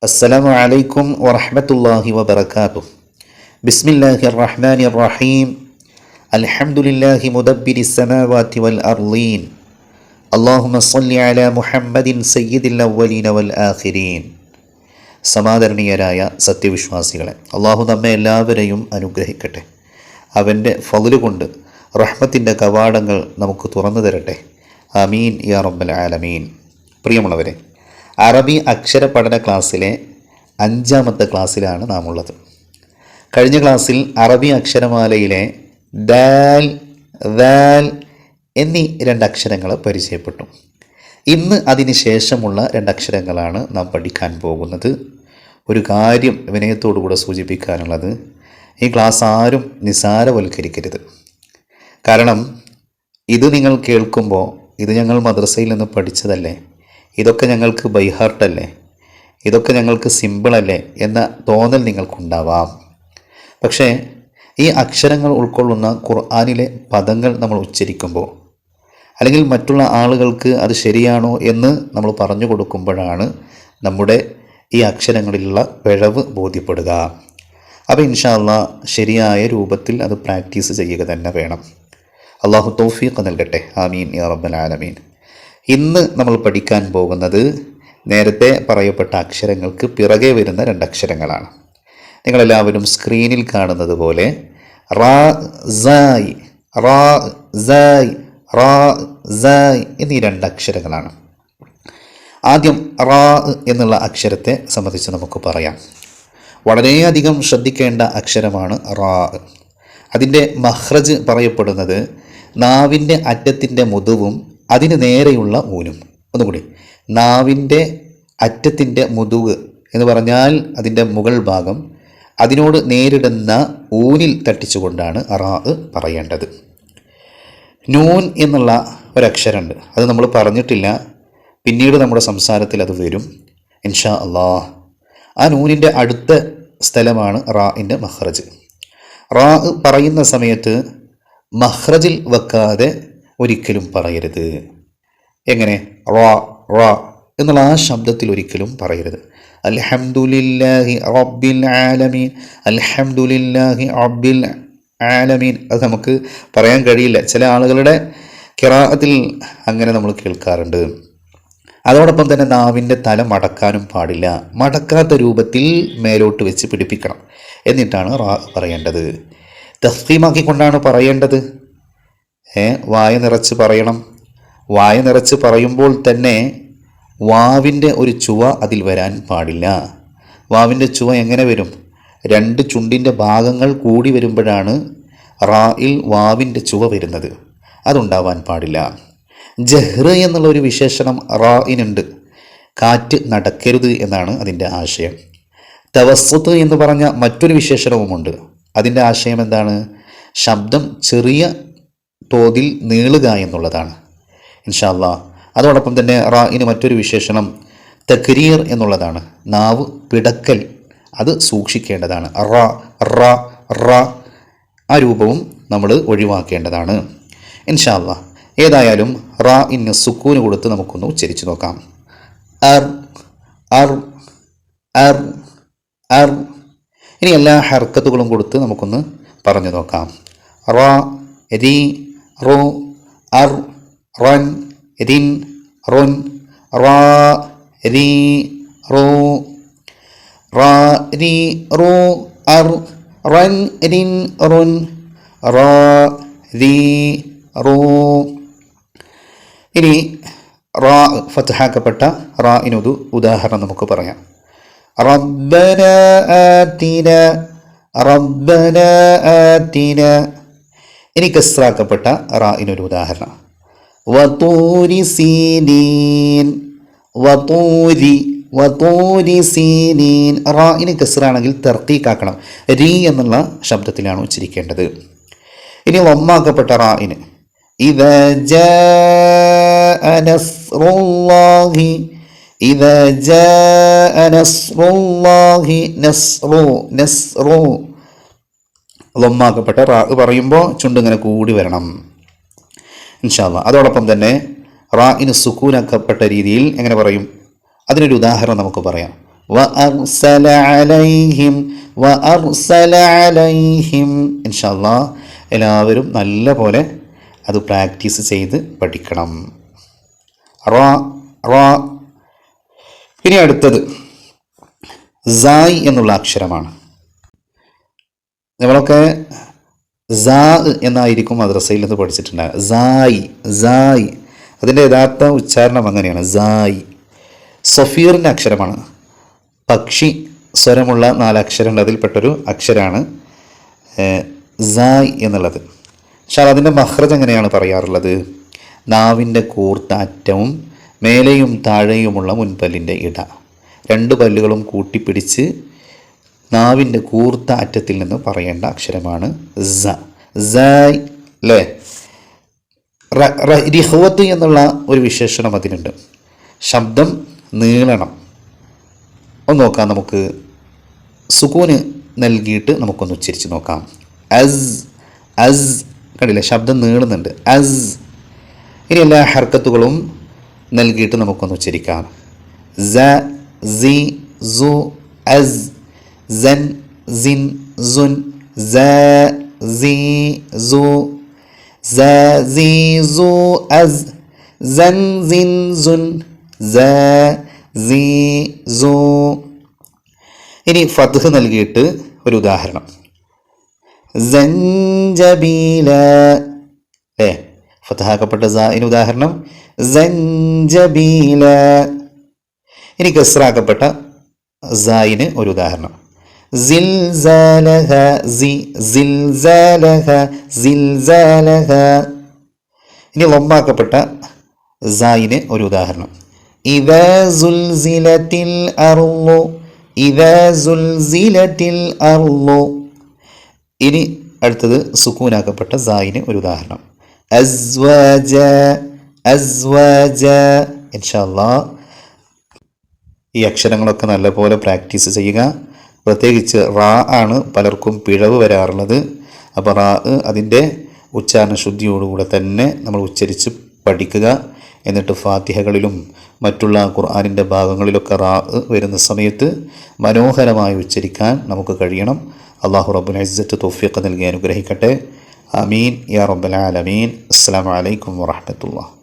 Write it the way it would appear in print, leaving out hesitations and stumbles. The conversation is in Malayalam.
അസ്സലാമു അലൈക്കും വറഹ്മത്തുള്ളാഹി വബറകാതുഹു. ബിസ്മില്ലാഹിർ റഹ്മാനിർ റഹീം. അൽഹംദുലില്ലാഹി മുദബ്ബിരിസ് സമാവാതി വൽ അർളീൻ. അല്ലാഹുമ്മ സ്വല്ലി അലാ മുഹമ്മദിൻ സയ്യിദിൽ അവ്വലീന വൽ ആഖിരീൻ. സമാദരണീയരായ സത്യവിശ്വാസികളെ, അള്ളാഹു നമ്മെ എല്ലാവരെയും അനുഗ്രഹിക്കട്ടെ. അവൻ്റെ ഫദ്ല് കൊണ്ട് റഹ്മത്തിൻ്റെ കവാടങ്ങൾ നമുക്ക് തുറന്നു തരട്ടെ. ആമീൻ യാ റബ്ബൽ ആലമീൻ. പ്രിയമുള്ളവരെ, അറബി അക്ഷര പഠന ക്ലാസ്സിലെ 5ാമത്തെ ക്ലാസ്സിലാണ് നാം ഉള്ളത്. കഴിഞ്ഞ ക്ലാസ്സിൽ അറബി അക്ഷരമാലയിലെ ദാൽ, ദാൽ എന്നീ 2 അക്ഷരങ്ങൾ പരിചയപ്പെട്ടു. ഇന്ന് അതിന് ശേഷമുള്ള 2 അക്ഷരങ്ങളാണ് നാം പഠിക്കാൻ പോകുന്നത്. ഒരു കാര്യം വിനയത്തോടുകൂടെ സൂചിപ്പിക്കാനുള്ളത്, ഈ ക്ലാസ് ആരും നിസാരവൽക്കരിക്കരുത്. കാരണം ഇത് നിങ്ങൾ കേൾക്കുമ്പോൾ ഇത് ഞങ്ങൾ മദ്രസയിൽ നിന്ന് പഠിച്ചതല്ലേ, ഇതൊക്കെ ഞങ്ങൾക്ക് ബൈഹാർട്ടല്ലേ, ഇതൊക്കെ ഞങ്ങൾക്ക് സിമ്പിളല്ലേ എന്ന തോന്നൽ നിങ്ങൾക്കുണ്ടാവാം. പക്ഷേ ഈ അക്ഷരങ്ങൾ ഉൾക്കൊള്ളുന്ന ഖുർആനിലെ പദങ്ങൾ നമ്മൾ ഉച്ചരിക്കുമ്പോൾ, അല്ലെങ്കിൽ മറ്റുള്ള ആളുകൾക്ക് അത് ശരിയാണോ എന്ന് നമ്മൾ പറഞ്ഞു കൊടുക്കുമ്പോഴാണ് നമ്മുടെ ഈ അക്ഷരങ്ങളിലുള്ള പിഴവ് ബോധ്യപ്പെടുക. അപ്പോൾ ഇൻഷാ അല്ലാഹ് ശരിയായ രൂപത്തിൽ അത് പ്രാക്ടീസ് ചെയ്യുക തന്നെ വേണം. അള്ളാഹു തൗഫീഖ് നൽകട്ടെ. ആമീൻ യാ റബ്ബൽ ആലമീൻ. ഇന്ന് നമ്മൾ പഠിക്കാൻ പോകുന്നത് നേരത്തെ പറയപ്പെട്ട അക്ഷരങ്ങൾക്ക് പിറകെ വരുന്ന 2 അക്ഷരങ്ങളാണ്. നിങ്ങളെല്ലാവരും സ്ക്രീനിൽ കാണുന്നത് പോലെ റാ, സായ്, റാ, സായ്, റാ, സായ് എന്നീ 2 അക്ഷരങ്ങളാണ്. ആദ്യം റാ എന്നുള്ള അക്ഷരത്തെ സംബന്ധിച്ച് നമുക്ക് പറയാം. വളരെയധികം ശ്രദ്ധിക്കേണ്ട അക്ഷരമാണ് റാ. അതിൻ്റെ മഖ്റജ് പറയപ്പെടുന്നത് നാവിൻ്റെ അറ്റത്തിൻ്റെ മുതുവും അതിന് നേരെയുള്ള ഊനും. ഒന്നുകൂടി, നാവിൻ്റെ അറ്റത്തിൻ്റെ മുതുക് എന്ന് പറഞ്ഞാൽ അതിൻ്റെ മുകൾ ഭാഗം, അതിനോട് നേരിടുന്ന ഊനിൽ തട്ടിച്ചുകൊണ്ടാണ് റാ പറയേണ്ടത്. നൂൻ എന്നുള്ള ഒരക്ഷരമുണ്ട്, അത് നമ്മൾ പറഞ്ഞിട്ടില്ല, പിന്നീട് നമ്മുടെ സംസാരത്തിൽ അത് വരും ഇൻഷാ അല്ലാഹ്. ആ നൂനിൻ്റെ അടുത്ത സ്ഥലമാണ് റാഇൻ്റെ മഖ്റജ്. റാ പറയുന്ന സമയത്ത് മഖ്റജിൽ വെക്കാതെ ഒരിക്കലും പറയരുത്. എങ്ങനെ? റാ, റാ എന്നുള്ള ആ ശബ്ദത്തിൽ ഒരിക്കലും പറയരുത്. അൽഹംദുലില്ലാഹി റബ്ബിൽ ആലമീൻ, അൽഹംദുലില്ലാഹി റബ്ബിൽ ആലമീൻ. അത് നമുക്ക് പറയാൻ കഴിയില്ല. ചില ആളുകളുടെ ഖിറാഅത്തിൽ അങ്ങനെ നമ്മൾ കേൾക്കാറുണ്ട്. അതോടൊപ്പം തന്നെ നാവിൻ്റെ തല മടക്കാനും പാടില്ല. മടക്കാത്ത രൂപത്തിൽ മേലോട്ട് വെച്ച് പിടിപ്പിക്കണം. എന്നിട്ടാണ് റാ പറയേണ്ടത്. തഫ്ഖീമാക്കിക്കൊണ്ടാണ് പറയേണ്ടത്. വായ നിറച്ച് പറയണം. വായ നിറച്ച് പറയുമ്പോൾ തന്നെ വാവിൻ്റെ ഒരു ചുവ അതിൽ വരാൻ പാടില്ല. വാവിൻ്റെ ചുവ എങ്ങനെ വരും? 2 ചുണ്ടിൻ്റെ ഭാഗങ്ങൾ കൂടി വരുമ്പോഴാണ് റായിൽ വാവിൻ്റെ ചുവ വരുന്നത്. അതുണ്ടാവാൻ പാടില്ല. ജഹ്ർ എന്നുള്ള ഒരു വിശേഷണം റായിനുണ്ട്. കാറ്റ് നടക്കരുത് എന്നാണ് അതിൻ്റെ ആശയം. തവസ്സുത്ത് എന്ന് പറഞ്ഞ മറ്റൊരു വിശേഷണവുമുണ്ട്. അതിൻ്റെ ആശയം എന്താണ്? ശബ്ദം ചെറിയ തോതിൽ നീളുക എന്നുള്ളതാണ് ഇൻഷാ അല്ലാഹ്. അതോടൊപ്പം തന്നെ റായിന് മറ്റൊരു വിശേഷണം തക്രീർ എന്നുള്ളതാണ്. നാവ് പിടക്കൽ, അത് സൂക്ഷിക്കേണ്ടതാണ്. റാ, റാ, റാ ആ രൂപവും നമ്മൾ ഒഴിവാക്കേണ്ടതാണ് ഇൻഷാ അല്ലാഹ്. ഏതായാലും റാഇന് സുക്കൂന് കൊടുത്ത് നമുക്കൊന്ന് ഉച്ചരിച്ച് നോക്കാം. അർ, അർ, അർ, അർ. ഇനി എല്ലാ ഹർക്കത്തുകളും കൊടുത്ത് നമുക്കൊന്ന് പറഞ്ഞു നോക്കാം. റാ, രി, റു, അർ, റൻ, റിൻ, റുൻ, റാ, രി, റു, റാ, രി, റു, അർ, റൻ, റിൻ, റുൻ, റാ, രി, റു. ഇനി റാ ഫത്ഹാക്കപ്പെട്ട റാഇനൊരു ഉദാഹരണം നമുക്ക് പറയാം. റബ്ബന ആതിന, റബ്ബന ആതിന. ഇനി കസ്റാക്കപ്പെട്ട റാഇനൊരു ഉദാഹരണം. വതൂരി സീനീൻ, വതൂരി, വതൂരി സീനീൻ. റാഇന് കസ്റാണെങ്കിൽ തർക്കീക്കാക്കണം. രി എന്നുള്ള ശബ്ദത്തിലാണ് ഉച്ചരിക്കേണ്ടത്. ഇനി വമ്മാക്കപ്പെട്ട റാഇന് ഇദാ ജാഅ നസ്റുല്ലാഹി, ഇദാ ജാഅ നസ്റുല്ലാഹി, നസ്റു, നസ്റു. ലൊമ്മാക്കപ്പെട്ട റാ പറയുമ്പോൾ ചുണ്ടിങ്ങനെ കൂടി വരണം ഇൻഷാ അല്ലാഹ്. അതോടൊപ്പം തന്നെ റാഇന് സുക്കൂനാക്കപ്പെട്ട രീതിയിൽ എങ്ങനെ പറയും? അതിനൊരു ഉദാഹരണം നമുക്ക് പറയാം. وأرسل عليهم وأرسل عليهم ഇൻഷാ അല്ലാഹ് എല്ലാവരും നല്ല പോലെ അത് പ്രാക്ടീസ് ചെയ്ത് പഠിക്കണം. റ റ. ഇനി അടുത്തത് സായ് എന്നുള്ള അക്ഷരമാണ്. നമ്മളൊക്കെ സാ എന്നായിരിക്കും മദ്രസയിൽ നിന്ന് പഠിച്ചിട്ടുണ്ടാകുക. സായ് സായ് അതിൻ്റെ യഥാർത്ഥ ഉച്ചാരണം അങ്ങനെയാണ്, സായ്. സഫീറിൻ്റെ അക്ഷരമാണ്. പക്ഷി സ്വരമുള്ള 4 അക്ഷരമുണ്ട്, അതിൽപ്പെട്ടൊരു അക്ഷരമാണ് സായ് എന്നുള്ളത്. പക്ഷേ അതിൻ്റെ മഹ്റജ് എങ്ങനെയാണ് പറയാറുള്ളത്? നാവിൻ്റെ കൂർത്ത അറ്റവും മേലെയും താഴെയുമുള്ള മുൻപല്ലിൻ്റെ ഇട, 2 പല്ലുകളും കൂട്ടിപ്പിടിച്ച് നാവിൻ്റെ കൂർത്ത അറ്റത്തിൽ നിന്ന് പറയേണ്ട അക്ഷരമാണ് സായ് അല്ലേ. റിഹ്വത്ത് എന്നുള്ള ഒരു വിശേഷണം അതിനുണ്ട്. ശബ്ദം നീളണം. ഒന്ന് നോക്കാം, നമുക്ക് സുകൂന് നൽകിയിട്ട് നമുക്കൊന്ന് ഉച്ചരിച്ച് നോക്കാം. അസ് അസ്, കണ്ടില്ലേ, ശബ്ദം നീളുന്നുണ്ട്. അസ്. ഇനി എല്ലാ ഹർക്കത്തുകളും നൽകിയിട്ട് നമുക്കൊന്ന് ഉച്ചരിക്കാം. സ സി സു അസ് സൻ സിൻ സുൻ സ സി സു സ സി സു അസ് സൻ സിൻ സുൻ സ സി സു. ഇനി ഫത്ഹ് നൽകിയിട്ട് ഒരു ഉദാഹരണം. സഞ്ചബീല അല്ലേ, ഫത്ഹാക്കപ്പെട്ട സായിന് ഉദാഹരണം സഞ്ചബീല. ഇനി കസ്റാക്കപ്പെട്ട സായിന് ഒരു ഉദാഹരണം സിൽസാലഹ സി സിൽസാലഹ സിൽസാലഹ. ഇനി ലമ്മാക്കപ്പെട്ട സായിന് ഒരു ഉദാഹരണം ഇദാ സുൽസിലത്തിൽ അർളു ഇദാ സുൽസിലത്തിൽ അർളു. ഇനി അടുത്തത് സുക്കൂനാക്കപ്പെട്ട സായിന് ഒരു ഉദാഹരണം അസ്വാജ അസ്വാജ. ഇൻഷാ അല്ലാഹ് ഈ അക്ഷരങ്ങളൊക്കെ നല്ലപോലെ പ്രാക്ടീസ് ചെയ്യുക. പ്രത്യേകിച്ച് റാ ആണ് പലർക്കും പിഴവ് വരാറുള്ളത്. അപ്പോൾ റാ അതിൻ്റെ ഉച്ചാരണ ശുദ്ധിയോടുകൂടെ തന്നെ നമ്മൾ ഉച്ചരിച്ച് പഠിക്കുക. എന്നിട്ട് ഫാത്തിഹകളിലും മറ്റുള്ള ഖുർആനിൻ്റെ ഭാഗങ്ങളിലൊക്കെ റാ വരുന്ന സമയത്ത് മനോഹരമായി ഉച്ചരിക്കാൻ നമുക്ക് കഴിയണം. അല്ലാഹു റബ്ബുൽ ഇസ്സത്ത് തൗഫീഖ് നൽകി അനുഗ്രഹിക്കട്ടെ. ആമീൻ യാ റബ്ബൽ ആലമീൻ. അസ്സലാമു അലൈക്കും വറഹ്മത്തുള്ളാഹി.